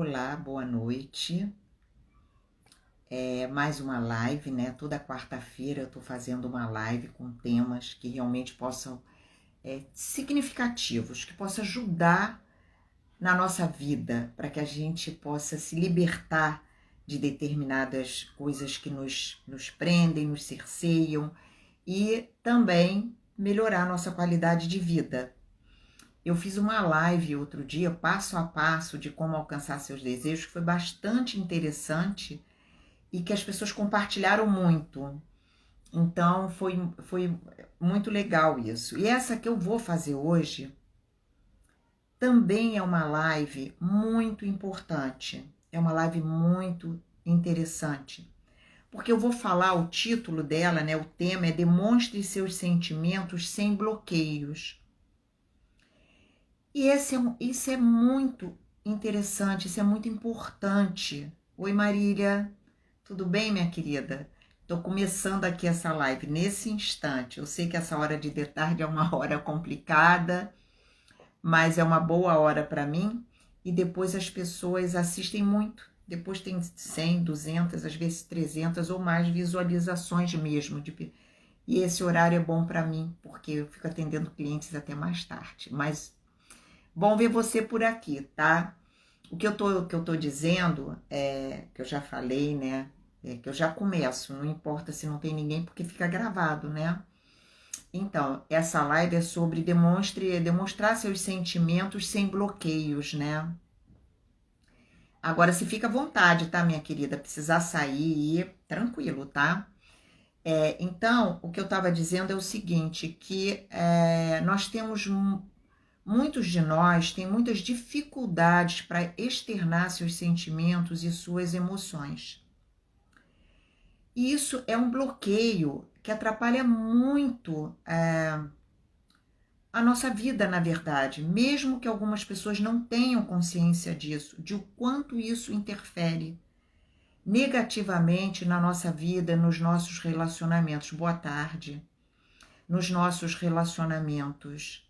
Olá, boa noite. Mais uma live, né? Toda quarta-feira eu tô fazendo uma live com temas que realmente possam significativos, que possam ajudar na nossa vida, para que a gente possa se libertar de determinadas coisas que nos prendem, nos cerceiam e também melhorar a nossa qualidade de vida. Eu fiz uma live outro dia, passo a passo, de como alcançar seus desejos, que foi bastante interessante e que as pessoas compartilharam muito. Então foi muito legal isso. E essa que eu vou fazer hoje também é uma live muito importante. É uma live muito interessante. Porque eu vou falar o título dela, né? O tema é Demonstre seus sentimentos sem bloqueios. E isso é muito interessante, isso é muito importante. Oi, Marília, tudo bem, minha querida? Estou começando aqui essa live nesse instante. Eu sei que essa hora de tarde é uma hora complicada, mas é uma boa hora para mim. E depois as pessoas assistem muito. Depois tem 100, 200, às vezes 300 ou mais visualizações mesmo. E esse horário é bom para mim, porque eu fico atendendo clientes até mais tarde. Mas bom ver você por aqui, tá? O que eu tô dizendo, que eu já falei, né? Que eu já começo, não importa se não tem ninguém, porque fica gravado, né? Então, essa live é sobre demonstrar seus sentimentos sem bloqueios, né? Agora, se fica à vontade, tá, minha querida? Precisar sair, tranquilo, tá? Então, o que eu estava dizendo é o seguinte, que nós temos muitos de nós têm muitas dificuldades para externar seus sentimentos e suas emoções. E isso é um bloqueio que atrapalha muito a nossa vida, na verdade, mesmo que algumas pessoas não tenham consciência disso, de o quanto isso interfere negativamente na nossa vida, nos nossos relacionamentos. Boa tarde. Nos nossos relacionamentos.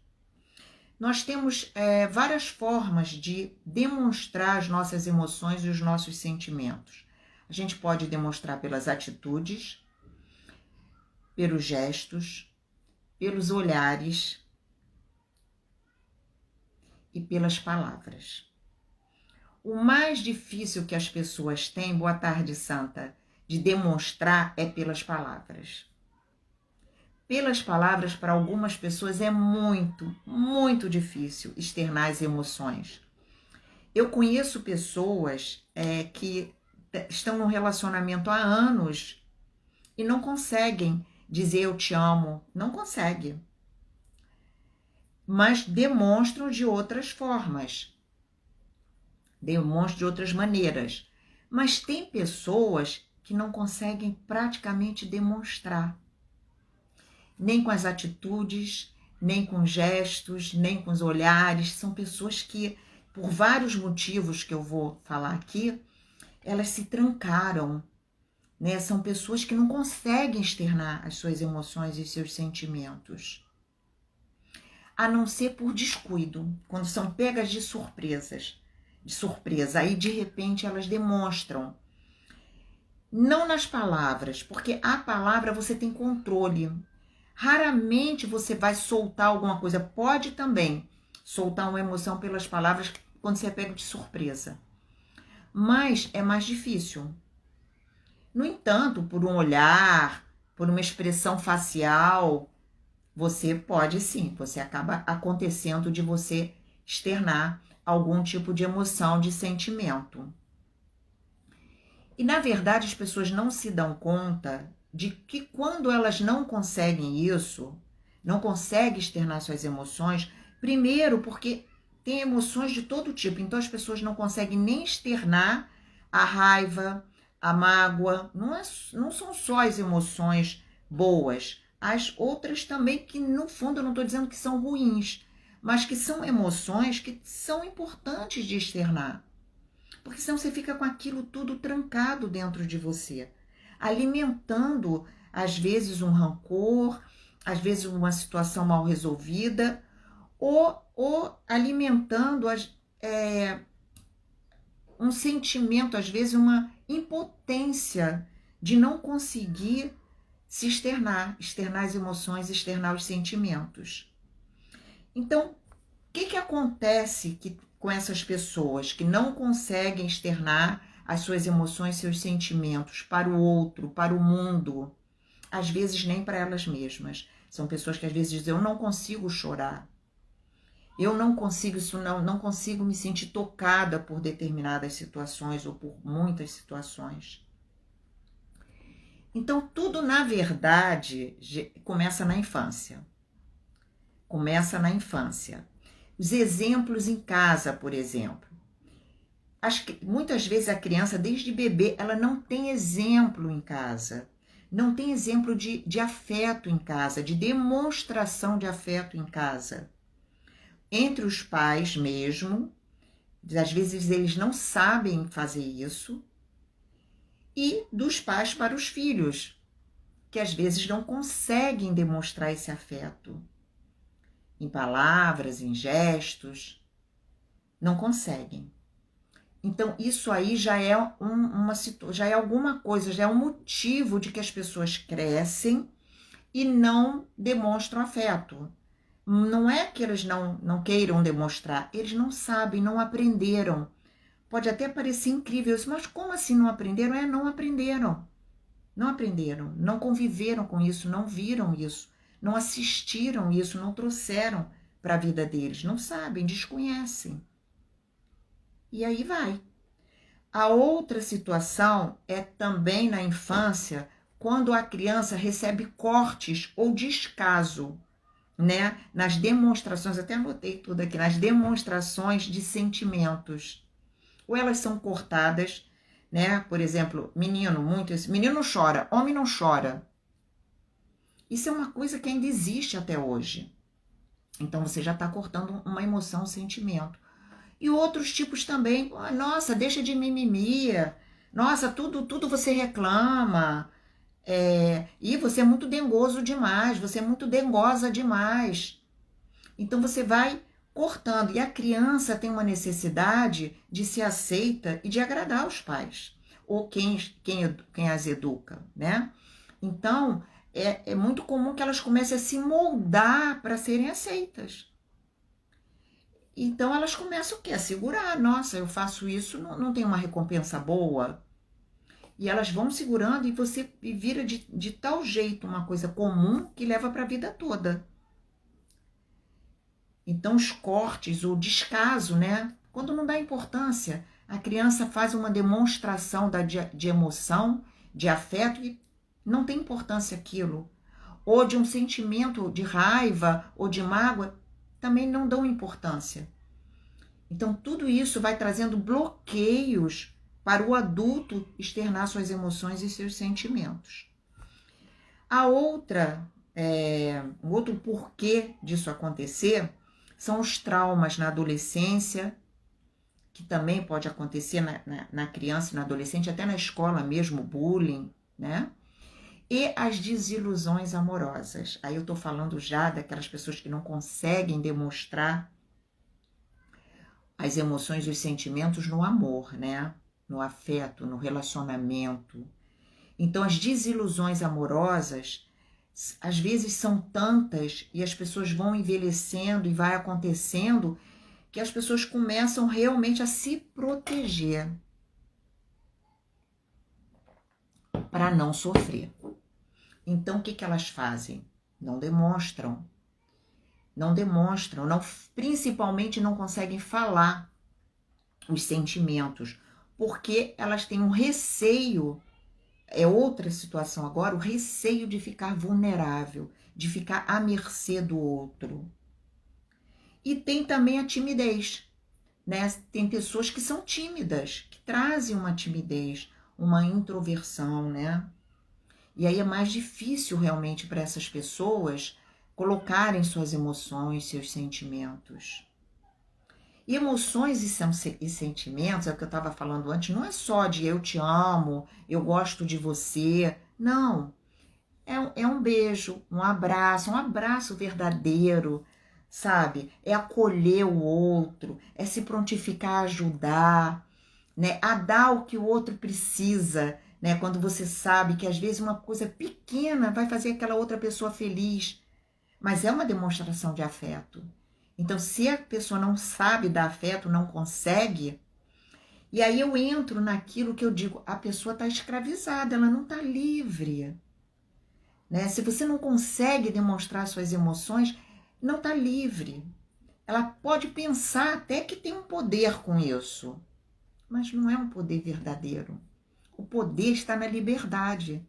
Nós temos várias formas de demonstrar as nossas emoções e os nossos sentimentos. A gente pode demonstrar pelas atitudes, pelos gestos, pelos olhares e pelas palavras. O mais difícil que as pessoas têm, boa tarde, Santa, de demonstrar é pelas palavras. Pelas palavras, para algumas pessoas, é muito, muito difícil externar as emoções. Eu conheço pessoas que estão num relacionamento há anos e não conseguem dizer eu te amo, não conseguem. Mas demonstram de outras formas, demonstram de outras maneiras. Mas tem pessoas que não conseguem praticamente demonstrar, nem com as atitudes, nem com gestos, nem com os olhares. São pessoas que, por vários motivos que eu vou falar aqui, elas se trancaram, né? São pessoas que não conseguem externar as suas emoções e seus sentimentos, a não ser por descuido, quando são pegas de surpresa. Aí de repente elas demonstram. Não nas palavras, porque a palavra você tem controle. Raramente você vai soltar alguma coisa. Pode também soltar uma emoção pelas palavras quando você é pego de surpresa. Mas é mais difícil. No entanto, por um olhar, por uma expressão facial, você pode sim, você acaba acontecendo de você externar algum tipo de emoção, de sentimento. E na verdade as pessoas não se dão conta de que quando elas não conseguem isso, não conseguem externar suas emoções, primeiro porque tem emoções de todo tipo, então as pessoas não conseguem nem externar a raiva, a mágoa, não são só as emoções boas, as outras também que no fundo eu não estou dizendo que são ruins, mas que são emoções que são importantes de externar. Porque senão você fica com aquilo tudo trancado dentro de você, alimentando, às vezes, um rancor, às vezes uma situação mal resolvida, ou alimentando um sentimento, às vezes uma impotência de não conseguir se externar as emoções, externar os sentimentos. Então, o que acontece com essas pessoas que não conseguem externar as suas emoções, seus sentimentos para o outro, para o mundo? Às vezes nem para elas mesmas. São pessoas que às vezes dizem, eu não consigo chorar. Eu não consigo não consigo me sentir tocada por determinadas situações ou por muitas situações. Então, tudo, na verdade, começa na infância. Começa na infância. Os exemplos em casa, por exemplo. Muitas vezes a criança, desde bebê, ela não tem exemplo em casa. Não tem exemplo de afeto em casa, de demonstração de afeto em casa. Entre os pais mesmo, às vezes eles não sabem fazer isso, e dos pais para os filhos, que às vezes não conseguem demonstrar esse afeto. Em palavras, em gestos, não conseguem. Então, isso aí já é já é alguma coisa, já é um motivo de que as pessoas crescem e não demonstram afeto. Não é que eles não queiram demonstrar, eles não sabem, não aprenderam. Pode até parecer incrível isso, mas como assim não aprenderam? Não aprenderam. Não aprenderam, não conviveram com isso, não viram isso, não assistiram isso, não trouxeram para a vida deles, não sabem, desconhecem. E aí vai. A outra situação é também na infância, quando a criança recebe cortes ou descaso, né? Nas demonstrações, até anotei tudo aqui, nas demonstrações de sentimentos. Ou elas são cortadas, né? Por exemplo, menino chora, homem não chora. Isso é uma coisa que ainda existe até hoje. Então você já está cortando uma emoção, um sentimento. E outros tipos também, nossa, deixa de mimimi, nossa, tudo você reclama, e você é muito dengoso demais, você é muito dengosa demais. Então você vai cortando, e a criança tem uma necessidade de ser aceita e de agradar os pais, ou quem as educa, né? Então, é muito comum que elas comecem a se moldar para serem aceitas. Então elas começam o quê? A segurar. Nossa, eu faço isso, não tem uma recompensa boa. E elas vão segurando e você vira de tal jeito uma coisa comum que leva para a vida toda. Então os cortes, o descaso, né? Quando não dá importância, a criança faz uma demonstração de emoção, de afeto e não tem importância aquilo. Ou de um sentimento de raiva ou de mágoa, também não dão importância. Então, tudo isso vai trazendo bloqueios para o adulto externar suas emoções e seus sentimentos. O outro porquê disso acontecer são os traumas na adolescência, que também pode acontecer na criança e na adolescente, até na escola mesmo, bullying, né? E as desilusões amorosas. Aí eu tô falando já daquelas pessoas que não conseguem demonstrar as emoções e os sentimentos no amor, né? No afeto, no relacionamento. Então, as desilusões amorosas, às vezes são tantas e as pessoas vão envelhecendo e vai acontecendo que as pessoas começam realmente a se proteger para não sofrer. Então, o que elas fazem? Não demonstram, principalmente não conseguem falar os sentimentos, porque elas têm um receio, é outra situação agora, o receio de ficar vulnerável, de ficar à mercê do outro. E tem também a timidez, né? Tem pessoas que são tímidas, que trazem uma timidez, uma introversão, né? E aí é mais difícil realmente para essas pessoas colocarem suas emoções, seus sentimentos. E emoções e sentimentos, é o que eu estava falando antes, não é só de eu te amo, eu gosto de você. Não. É um beijo, um abraço verdadeiro, sabe? É acolher o outro, é se prontificar a ajudar, né, a dar o que o outro precisa, né, quando você sabe que às vezes uma coisa pequena vai fazer aquela outra pessoa feliz, mas é uma demonstração de afeto. Então, se a pessoa não sabe dar afeto, não consegue, e aí eu entro naquilo que eu digo, a pessoa está escravizada, ela não está livre. Né? Se você não consegue demonstrar suas emoções, não está livre. Ela pode pensar até que tem um poder com isso, mas não é um poder verdadeiro. O poder está na liberdade.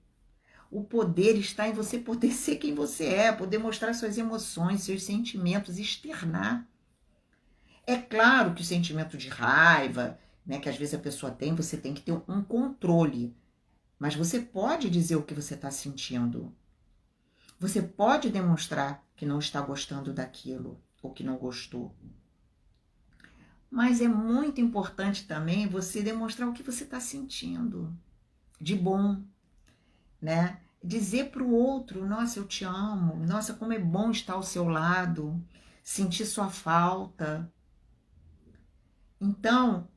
O poder está em você poder ser quem você é, poder mostrar suas emoções, seus sentimentos, externar. É claro que o sentimento de raiva, né, que às vezes a pessoa tem, você tem que ter um controle. Mas você pode dizer o que você está sentindo. Você pode demonstrar que não está gostando daquilo ou que não gostou. Mas é muito importante também você demonstrar o que você está sentindo de bom, né? Dizer para o outro, nossa, eu te amo, nossa, como é bom estar ao seu lado, sentir sua falta. Então,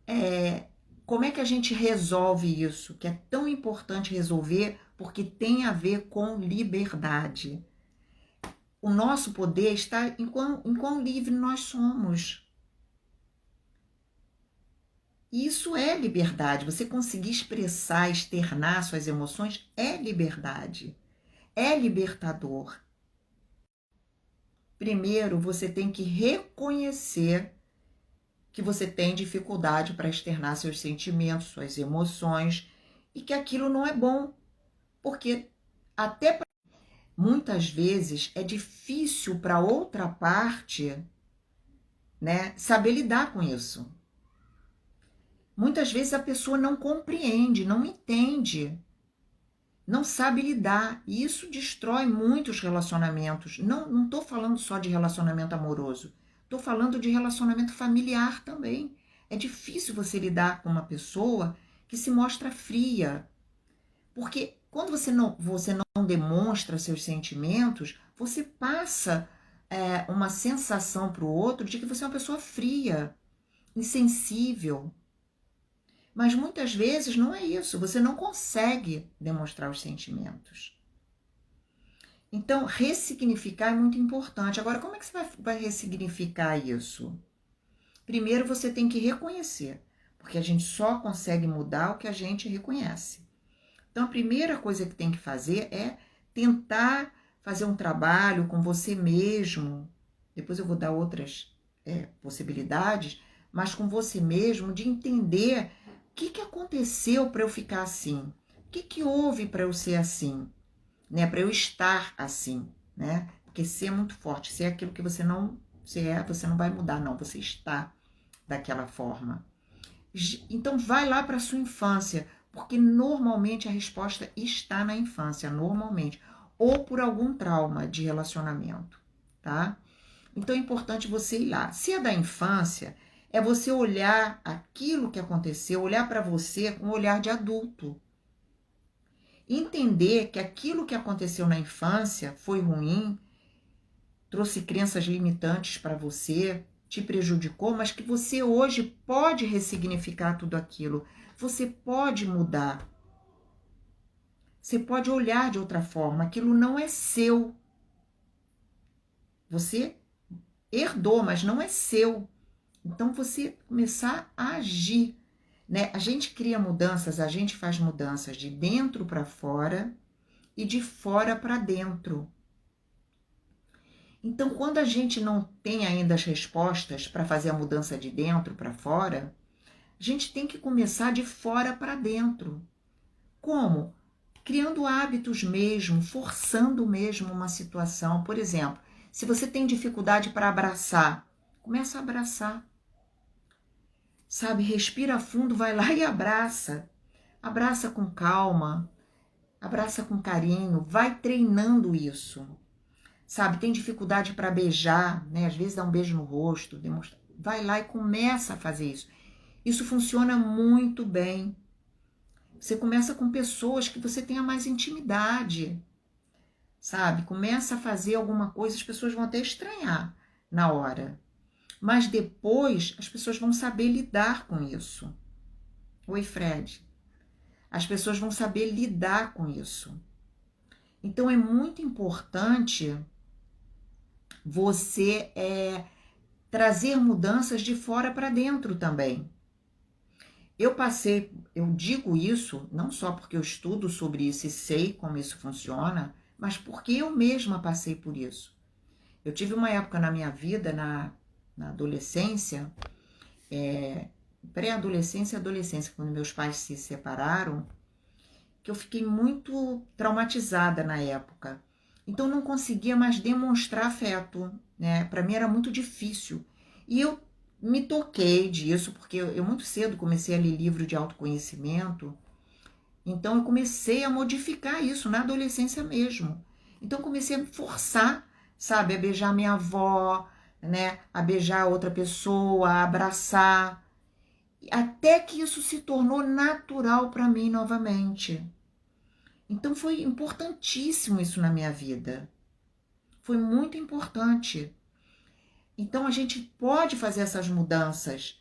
como é que a gente resolve isso? Que é tão importante resolver porque tem a ver com liberdade. O nosso poder está em quão livre nós somos. E isso é liberdade. Você conseguir expressar, externar suas emoções é liberdade. É libertador. Primeiro, você tem que reconhecer que você tem dificuldade para externar seus sentimentos, suas emoções, e que aquilo não é bom. Porque até muitas vezes é difícil para outra parte, né, saber lidar com isso. Muitas vezes a pessoa não compreende, não entende, não sabe lidar. E isso destrói muitos relacionamentos. Não estou falando só de relacionamento amoroso. Estou falando de relacionamento familiar também. É difícil você lidar com uma pessoa que se mostra fria. Porque quando você não demonstra seus sentimentos, você passa uma sensação para o outro de que você é uma pessoa fria, insensível. Mas muitas vezes não é isso, você não consegue demonstrar os sentimentos. Então, ressignificar é muito importante. Agora, como é que você vai ressignificar isso? Primeiro, você tem que reconhecer, porque a gente só consegue mudar o que a gente reconhece. Então, a primeira coisa que tem que fazer é tentar fazer um trabalho com você mesmo. Depois eu vou dar outras possibilidades, mas com você mesmo, de entender o que aconteceu para eu ficar assim? O que houve para eu ser assim? Né? Para eu estar assim, né? Porque ser é muito forte, ser é aquilo que você não você não vai mudar, não, você está daquela forma. Então vai lá para sua infância, porque normalmente a resposta está na infância, normalmente, ou por algum trauma de relacionamento, tá? Então é importante você ir lá. Se é da infância, é você olhar aquilo que aconteceu, olhar para você com um olhar de adulto. Entender que aquilo que aconteceu na infância foi ruim, trouxe crenças limitantes para você, te prejudicou, mas que você hoje pode ressignificar tudo aquilo. Você pode mudar. Você pode olhar de outra forma. Aquilo não é seu. Você herdou, mas não é seu. Então, você começar a agir, né? A gente cria mudanças, a gente faz mudanças de dentro para fora e de fora para dentro. Então, quando a gente não tem ainda as respostas para fazer a mudança de dentro para fora, a gente tem que começar de fora para dentro. Como? Criando hábitos mesmo, forçando mesmo uma situação. Por exemplo, se você tem dificuldade para abraçar, começa a abraçar. Sabe, respira fundo, vai lá e abraça. Abraça com calma, abraça com carinho, vai treinando isso. Sabe, tem dificuldade para beijar, né? Às vezes dá um beijo no rosto, vai lá e começa a fazer isso. Isso funciona muito bem. Você começa com pessoas que você tenha mais intimidade, sabe? Começa a fazer alguma coisa, as pessoas vão até estranhar na hora. Mas depois as pessoas vão saber lidar com isso. Oi, Fred. As pessoas vão saber lidar com isso. Então é muito importante você trazer mudanças de fora para dentro também. Eu digo isso não só porque eu estudo sobre isso e sei como isso funciona, mas porque eu mesma passei por isso. Eu tive uma época na minha vida, na adolescência, pré-adolescência e adolescência, quando meus pais se separaram, que eu fiquei muito traumatizada na época. Então não conseguia mais demonstrar afeto, né? Para mim era muito difícil. E eu me toquei disso, porque eu muito cedo comecei a ler livro de autoconhecimento, então eu comecei a modificar isso na adolescência mesmo. Então eu comecei a me forçar, sabe, a beijar minha avó, né, a beijar outra pessoa, a abraçar, até que isso se tornou natural para mim novamente. Então foi importantíssimo isso na minha vida. Foi muito importante. Então a gente pode fazer essas mudanças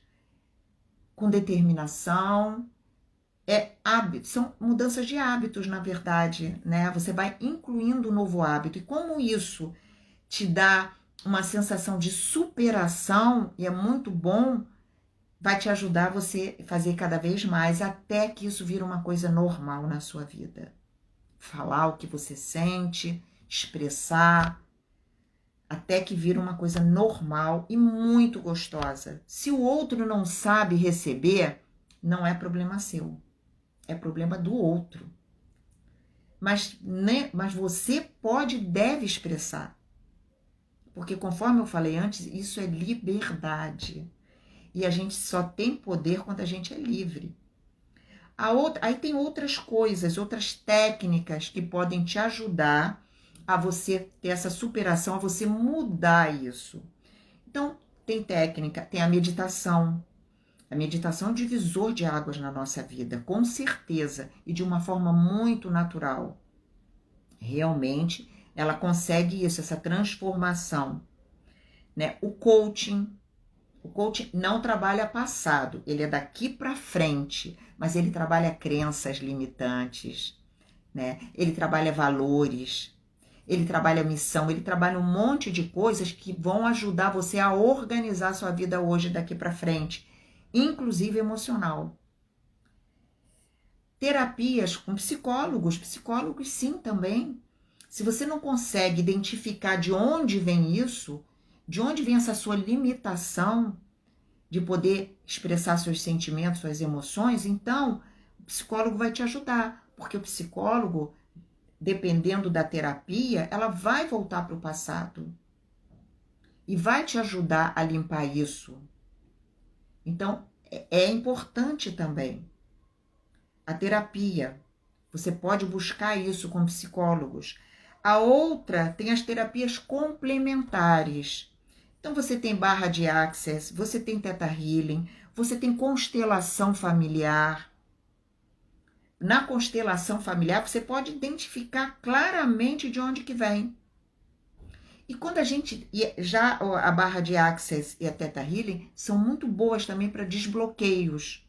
com determinação. São mudanças de hábitos, na verdade, né? Você vai incluindo um novo hábito. E como isso te dá uma sensação de superação, e é muito bom, vai te ajudar você a fazer cada vez mais, até que isso vira uma coisa normal na sua vida. Falar o que você sente, expressar, até que vira uma coisa normal e muito gostosa. Se o outro não sabe receber, não é problema seu, é problema do outro. Mas você pode e deve expressar. Porque, conforme eu falei antes, isso é liberdade. E a gente só tem poder quando a gente é livre. Aí tem outras coisas, outras técnicas que podem te ajudar a você ter essa superação, a você mudar isso. Então, tem técnica, tem a meditação. A meditação é um divisor de águas na nossa vida, com certeza, e de uma forma muito natural. Realmente, ela consegue isso, essa transformação, né? O coaching não trabalha passado, ele é daqui para frente, mas ele trabalha crenças limitantes, né? Ele trabalha valores, ele trabalha missão, ele trabalha um monte de coisas que vão ajudar você a organizar sua vida hoje daqui para frente, inclusive emocional. Terapias com psicólogos sim também. Se você não consegue identificar de onde vem isso, de onde vem essa sua limitação de poder expressar seus sentimentos, suas emoções, então o psicólogo vai te ajudar, porque o psicólogo, dependendo da terapia, ela vai voltar para o passado e vai te ajudar a limpar isso. Então, é importante também. A terapia, você pode buscar isso com psicólogos. A outra tem as terapias complementares. Então você tem barra de Access, você tem Theta Healing, você tem constelação familiar. Na constelação familiar você pode identificar claramente de onde que vem. E quando já a barra de Access e a Theta Healing são muito boas também para desbloqueios.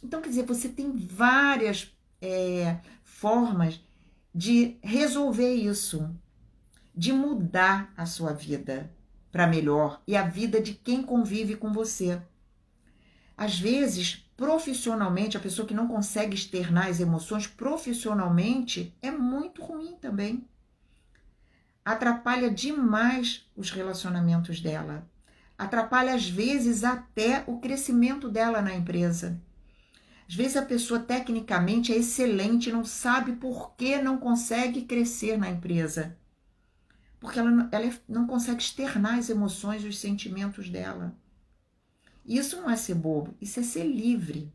Então, quer dizer, você tem várias formas de resolver isso, de mudar a sua vida para melhor e a vida de quem convive com você. Às vezes, profissionalmente, a pessoa que não consegue externar as emoções profissionalmente é muito ruim também. Atrapalha demais os relacionamentos dela. Atrapalha, às vezes, até o crescimento dela na empresa. Às vezes a pessoa tecnicamente é excelente, não sabe por que não consegue crescer na empresa. Porque ela não consegue externar as emoções e os sentimentos dela. Isso não é ser bobo, isso é ser livre.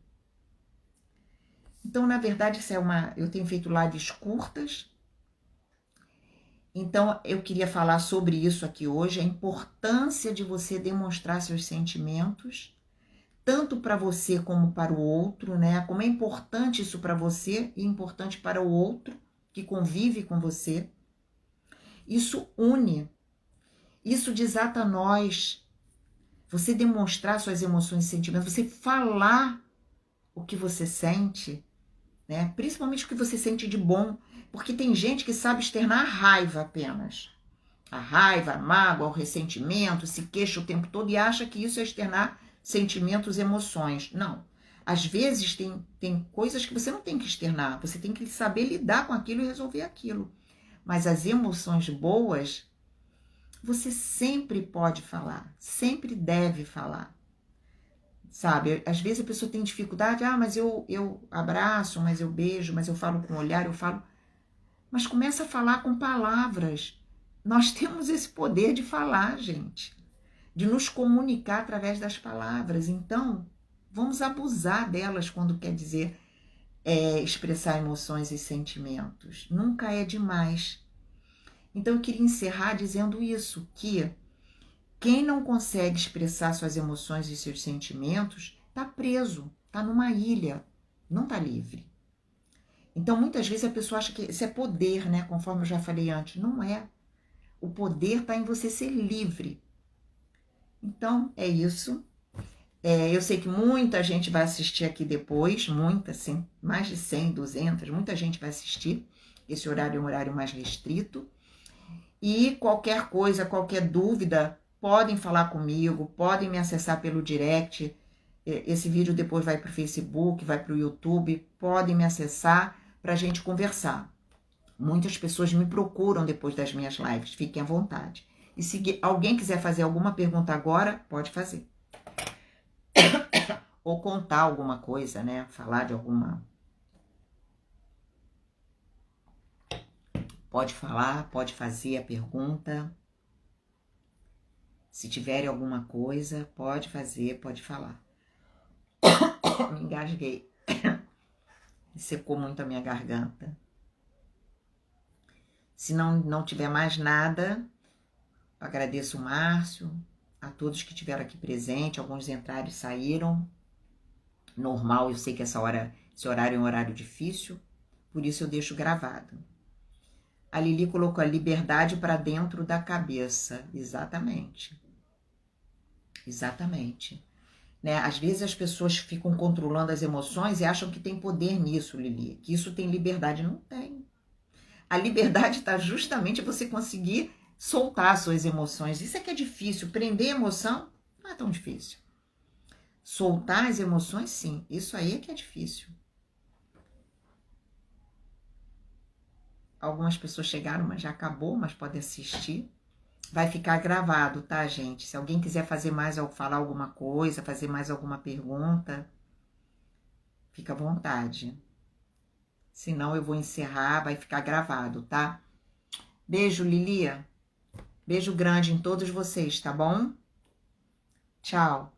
Então, na verdade, eu tenho feito lives curtas. Então, eu queria falar sobre isso aqui hoje, a importância de você demonstrar seus sentimentos, tanto para você como para o outro, né? Como é importante isso para você e importante para o outro que convive com você. Isso une, isso desata nós. Você demonstrar suas emoções e sentimentos, você falar o que você sente, né? Principalmente o que você sente de bom, porque tem gente que sabe externar a raiva apenas. A raiva, a mágoa, o ressentimento, se queixa o tempo todo e acha que isso é externar sentimentos, emoções. Não. Às vezes tem coisas que você não tem que externar, você tem que saber lidar com aquilo e resolver aquilo. Mas as emoções boas, você sempre pode falar, sempre deve falar. Sabe, às vezes a pessoa tem dificuldade, mas eu abraço, mas eu beijo, mas eu falo com o olhar, eu falo. Mas começa a falar com palavras. Nós temos esse poder de falar, gente, de nos comunicar através das palavras. Então, vamos abusar delas quando quer dizer expressar emoções e sentimentos. Nunca é demais. Então, eu queria encerrar dizendo isso, que quem não consegue expressar suas emoções e seus sentimentos está preso, está numa ilha, não está livre. Então, muitas vezes a pessoa acha que isso é poder, né? Conforme eu já falei antes. Não é. O poder está em você ser livre. Então, é isso. Eu sei que muita gente vai assistir aqui depois, muita, assim, mais de 100, 200, muita gente vai assistir. Esse horário é um horário mais restrito. E qualquer coisa, qualquer dúvida, podem falar comigo, podem me acessar pelo direct. Esse vídeo depois vai para o Facebook, vai para o YouTube, podem me acessar para a gente conversar. Muitas pessoas me procuram depois das minhas lives, fiquem à vontade. E se alguém quiser fazer alguma pergunta agora, pode fazer. Ou contar alguma coisa, né? Falar de alguma... Pode falar, pode fazer a pergunta. Se tiverem alguma coisa, pode fazer, pode falar. Me engasguei. Secou muito a minha garganta. Se não tiver mais nada, agradeço o Márcio, a todos que estiveram aqui presentes, alguns entraram e saíram. Normal, eu sei que esse horário é um horário difícil, por isso eu deixo gravado. A Lili colocou a liberdade para dentro da cabeça. Exatamente. Exatamente. Né? Às vezes as pessoas ficam controlando as emoções e acham que tem poder nisso, Lili, que isso tem liberdade. Não tem. A liberdade está justamente você conseguir soltar suas emoções. Isso é que é difícil. Prender emoção não é tão difícil. Soltar as emoções, sim. Isso aí é que é difícil. Algumas pessoas chegaram, mas já acabou, mas pode assistir. Vai ficar gravado, tá, gente? Se alguém quiser fazer mais, falar alguma coisa, fazer mais alguma pergunta, fica à vontade. Senão eu vou encerrar, vai ficar gravado, tá? Beijo, Lilia. Beijo grande em todos vocês, tá bom? Tchau.